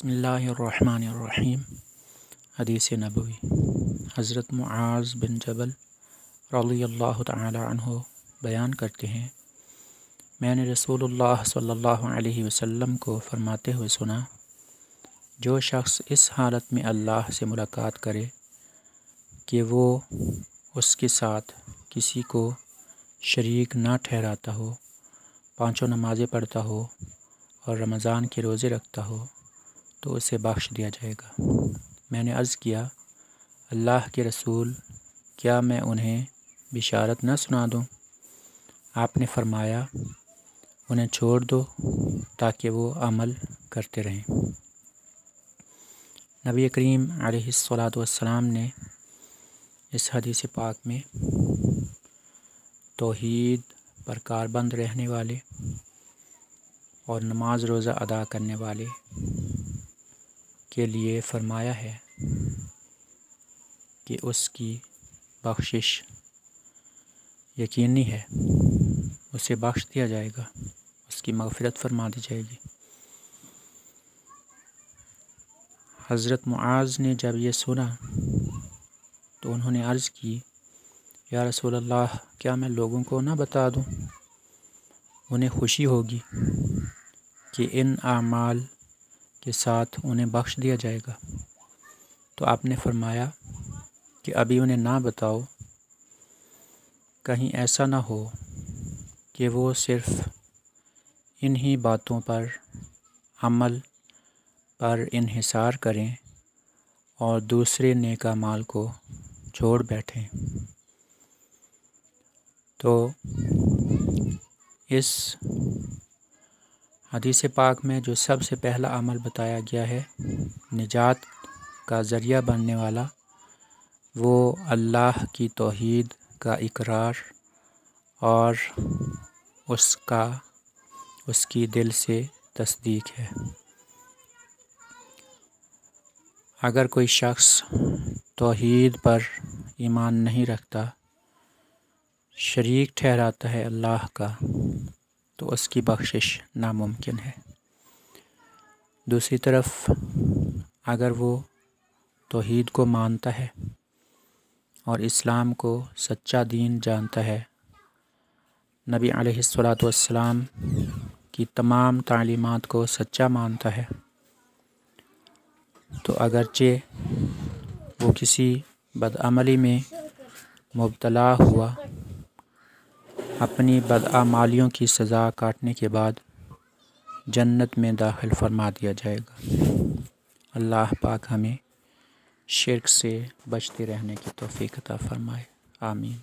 बिस्मिल्लाहिर्रहमानिर्रहीम। हदीस नबवी। हज़रत मुआज़ बिन जबल रज़ियल्लाहु तआला अन्हु बयान करते हैं, मैंने रसूलुल्लाह सल्लल्लाहु अलैहि वसल्लम को फरमाते हुए सुना, जो शख्स इस हालत में अल्लाह से मुलाकात करे कि वो उसके साथ किसी को शरीक ना ठहराता हो, पाँचों नमाज़ें पढ़ता हो और रमज़ान के रोज़े रखता हो, तो उसे बख्श दिया जाएगा। मैंने अर्ज़ किया, अल्लाह के रसूल, क्या मैं उन्हें बिशारत न सुना दूँ? आपने फरमाया, उन्हें छोड़ दो ताकि वो अमल करते रहें। नबी करीम अलैहिस्सलातु वस्सलाम ने इस हदीस पाक में तौहीद पर कारबंद रहने वाले और नमाज रोज़ा अदा करने वाले के लिए फ़रमाया है कि उसकी बख्शिश यकीनी है, उसे बख्श दिया जाएगा, उसकी मग़फ़िरत फ़रमा दी जाएगी। हज़रत मुआज़ ने जब ये सुना तो उन्होंने अर्ज़ की, या रसूल अल्लाह, क्या मैं लोगों को ना बता दूं? उन्हें खुशी होगी कि इन आमाल के साथ उन्हें बख्श दिया जाएगा। तो आपने फरमाया कि अभी उन्हें ना बताओ, कहीं ऐसा ना हो कि वो सिर्फ़ इन्हीं बातों पर अमल पर इन्हिसार करें और दूसरे नेक अमाल को छोड़ बैठें। तो इस हदीस पाक में जो सबसे पहला अमल बताया गया है, निजात का ज़रिया बनने वाला, वो अल्लाह की तौहीद का इकरार और उसकी दिल से तस्दीक है। अगर कोई शख्स तौहीद पर ईमान नहीं रखता, शरीक ठहराता है अल्लाह का, तो उसकी बख्शिश नामुमकिन है। दूसरी तरफ अगर वो तौहीद को मानता है और इस्लाम को सच्चा दीन जानता है, नबी अलैहिस्सलातु वस्सलाम की तमाम तालीमात को सच्चा मानता है, तो अगरचे वो किसी बदअमली में मुब्तला हुआ, अपनी बदआमालियों की सज़ा काटने के बाद जन्नत में दाखिल फरमा दिया जाएगा। अल्लाह पाक हमें शिर्क से बचते रहने की तौफ़ीक़ अता फ़रमाए। आमीन।